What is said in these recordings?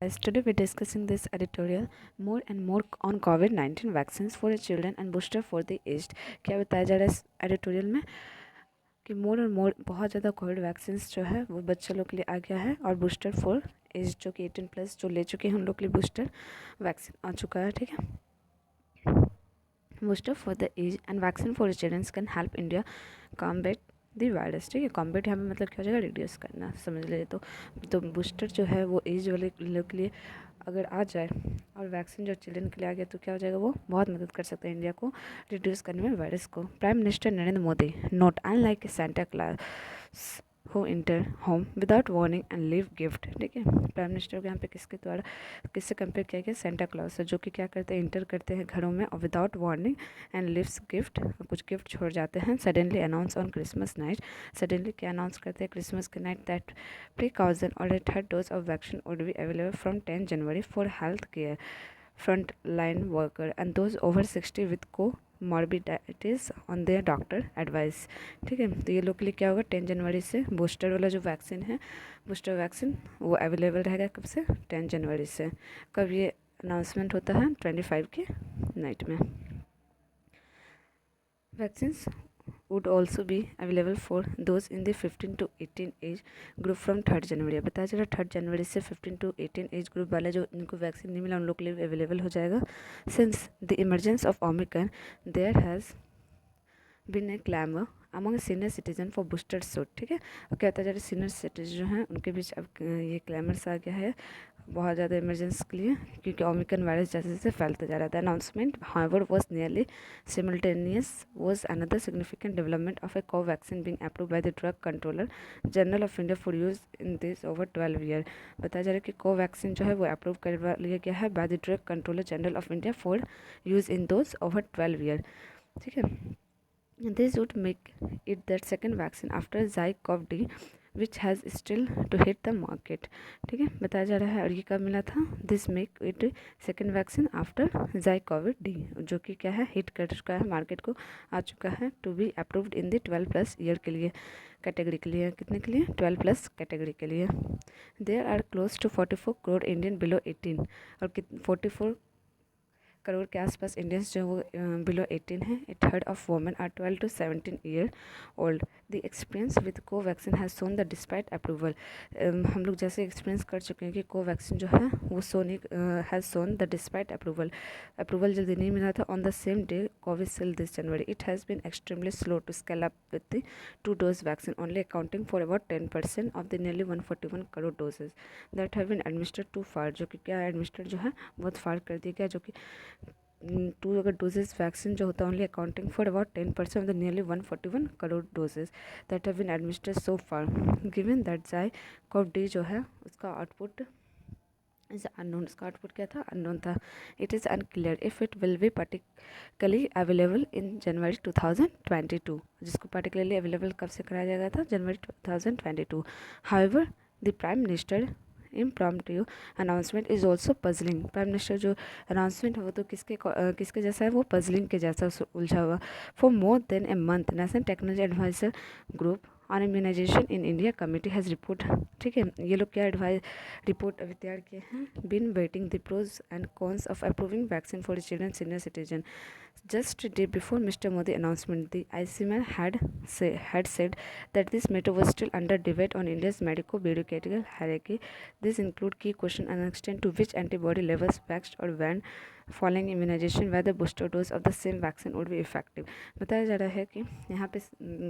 As today we're discussing this editorial more and more on COVID-19 vaccines for the children and booster for the aged। क्या बताया जा रहा है इस editorial में कि मोर और मोर बहुत ज़्यादा कोविड वैक्सीन जो है वो बच्चे लोग के लिए आ गया है और बूस्टर फॉर एज जो कि 18+ जो ले चुके हैं उन लोग के लिए बूस्टर वैक्सीन आ चुका है। ठीक है, booster for the aged and vaccine for childrens can help India combat the virus. ठीक है, कॉम्बैट यहाँ पे मतलब क्या हो जाएगा, रिड्यूस करना समझ लीजिए। तो बूस्टर जो है वो एज वाले लोग के लिए अगर आ जाए और वैक्सीन जो चिल्ड्रन के लिए आ गया तो क्या हो जाएगा, वो बहुत मदद कर सकता है इंडिया को रिड्यूस करने में वायरस को। Prime minister Narendra Modi note unlike A Santa Claus who inter home without warning and leave gift. ठीक है, प्राइम मिनिस्टर को यहाँ पे किसके द्वारा किससे कंपेयर किया गया, सेंटा क्लॉज से, जो कि क्या करते हैं, इंटर करते हैं घरों में और without warning and leaves gift, कुछ गिफ्ट छोड़ जाते हैं। Suddenly announce on Christmas night, suddenly क्या अनाउंस करते हैं क्रिसमस के नाइट, दैट प्रिकॉशन और a third dose of vaccine would be available from 10 January for health care front line worker and those over 60 with comorbidities on their doctor advice. ठीक है, तो ये लोग के लिए क्या होगा, 10 जनवरी से बूस्टर वाला जो वैक्सीन है, बूस्टर वैक्सीन वो अवेलेबल रहेगा। कब से, 10 जनवरी से। कब ये अनाउंसमेंट होता है, 25 के नाइट में। Vaccines would also be available for those in the 15 to 18 age group from 3 जनवरी। बताया चला 3 जनवरी से 15 to 18 एज ग्रुप वाले जो इनको वैक्सीन नहीं मिला उन लोग के लिए अवेलेबल हो जाएगा। Since the emergence of Omicron there has been a clamour among senior citizen for booster shot. ठीक है, और क्या होता है, सीनियर सिटीजन जो हैं उनके बीच अब ये क्लैमर्स आ गया है बहुत ज़्यादा इमरजेंसी के लिए, क्योंकि ओमिक्रॉन वायरस जैसे जैसे फैलता जा रहा था। Announcement however was nearly simultaneous was another significant development of a co-vaccine being approved by the drug controller general of India for use in this over 12 year. बताया जा रहा है कि कोवैक्सीन जो है वो अप्रूव करवा लिया गया है by the drug controller general of India for use in those over 12 year. ठीक है, this would make it the second vaccine after ZyCoV-D which has still to hit the market। ठीक है, बताया जा रहा है, और ये कब मिला था, this make it second vaccine after ZyCoV-D, जो कि क्या है, हिट कर चुका है, मार्केट को आ चुका है, to be approved in the 12+ year के लिए, कैटेगरी के लिए। कितने के लिए, 12+ कैटेगरी के लिए। There are close to 44 crore Indian below 18, और 44 करोड़ के आसपास इंडियंस जो वो बिलो 18 हैं। A third of women are 12 to 17 year old. The experience with Covaxin has shown the despite approval. हम लोग जैसे एक्सपीरियंस कर चुके हैं कि कोवैक्सीन जो है वो has shown the despite approval जल्दी नहीं मिला था। On the same day Covishield this January it has been extremely slow to scale up with the 2-dose vaccine only accounting for about 10% of the nearly 141 crore doses that have been administered to far, जो कि क्या administered जो है बहुत फार कर दिया गया, जो कि अगर डोजेज वैक्सीन जो होता है only accounting for about 10% of the nearly 141 crore doses that have been administered so far. Given that ZyCoV-D जो है उसका आउटपुट इज अननोन, उसका आउटपुट क्या था, अननोन था। It is unclear if it will be particularly available in January 2022, जिसको particularly available कब से कराया जाएगा था, जनवरी 2022। However the prime minister impromptu announcement is also puzzling. Prime minister जो अनाउंसमेंट है वो तो किसके जैसा है, वो पजलिंग के जैसा उलझा हुआ। For more than a month national technology adviser group on immunization in India committee has report. ठीक है, ये लोग क्या रिपोर्ट अभी तैयार किए हैं, been waiting the pros and cons of approving vaccine for children senior citizen. Just a day before Mr. Modi announcement, the ICMR had said that this matter was still under debate on India's medico-bureaucratic hierarchy. This include key question and extent to which antibody levels waxed or waned following immunization, whether booster dose of the same vaccine would be effective। बताया जा रहा है कि यहाँ पे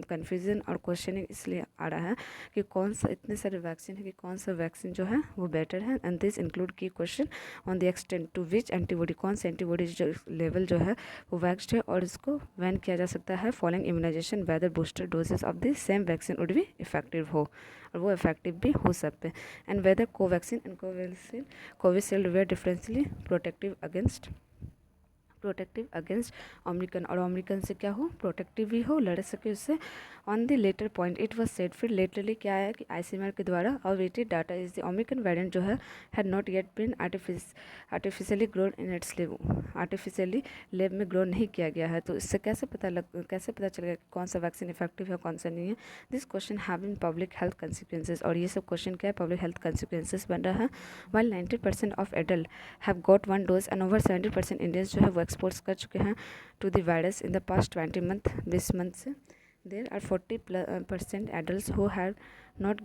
confusion और questioning इसलिए आ रहा है कि कौन सा, इतने सारे वैक्सीन है कि कौन सा वैक्सीन जो है वो बेटर है, and this include key question on the extent to which antibody, कौन सा एंटीबॉडी जो लेवल जो है वो वैक्स्ड है और इसको वैन किया जा सकता है following immunization, whether booster doses of the same vaccine would be effective हो, और वो इफेक्टिव भी हो सकते हैं, and whether Covaxin and Covishield were differentially protective against Omicron, और ओमिक्रॉन से क्या हो, प्रोटेक्टिव भी हो, लड़ सके उससे। On the latter point it was said, फिर लेटरली क्या है कि आईसीएमआर के द्वारा awaited data is the Omicron variant जो है had not yet been artificially grown in its live, artificially lab में ग्रो नहीं किया गया है। तो इससे कैसे पता चलेगा कि कौन सा वैक्सीन इफेक्टिव है कौन सा नहीं है। This question have in public health consequences, और ये सब क्वेश्चन क्या है, पब्लिक हेल्थ कंसिक्वेंसेज बन रहा है। While 90% of adult have got one dose and over 70% Indians जो है वो एक्सपोर्ट्स कर चुके हैं to the virus in the past 20 month, 20 month से। There are 40% adult who have not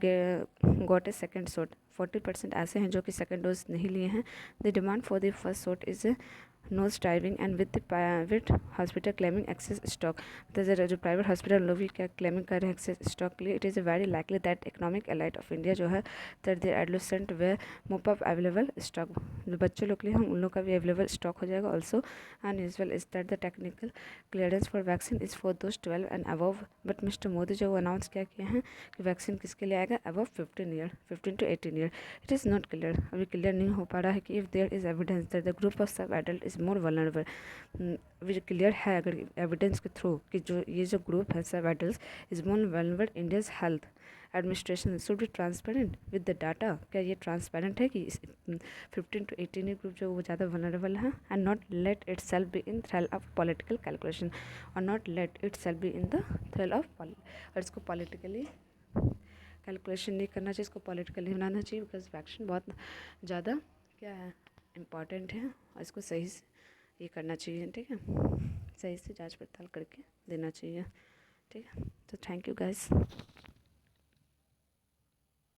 got a second shot, 40% ऐसे हैं जो कि सेकेंड डोज नहीं लिए हैं। The demand for the first shot is nose diving and with private hospital claiming excess stock, तो जो प्राइवेट हॉस्पिटल लोग भी क्या क्लेमिंग कर रहे हैं एक्सेस स्टॉक के लिए। It is a very likely that economic elite of India जो है दैट द एडोलेसेंट वे मोप ऑफ अवेलेबल स्टॉक, जो बच्चों लोग के लिए हम उन लोग का भी अवेलेबल स्टॉक हो जाएगा। Also and is well is that the technical clearance for vaccine is for those 12 and above, but mister Modi जो अनाउंस क्या किए हैं कि वैक्सीन किसके लिए आएगा, above 15 to 18 year. It is not clear, अभी क्लियर नहीं हो पा रहा है कि if there is evidence that the group of sub adult is more vulnerable, अभी क्लियर है अगर एविडेंस के थ्रू कि जो ये जो ग्रुप है सब adult is more vulnerable, India's health administration should be transparent with the data, क्या ये ट्रांसपेरेंट है कि 15 to 18 ईयर ग्रुप जो वो ज़्यादा वल्नरेबल है, and not let itself be in thrall of political calculation, और not let itself be in the thrall of, और इसको पॉलिटिकली कैलकुलेशन नहीं करना चाहिए, इसको पॉलिटिकली बनाना चाहिए, बिकॉज वैक्सीन बहुत ज़्यादा क्या है इम्पॉर्टेंट है, और इसको सही से ये करना चाहिए, ठीक है, सही से जांच पड़ताल करके देना चाहिए, ठीक है। तो थैंक यू गाइस।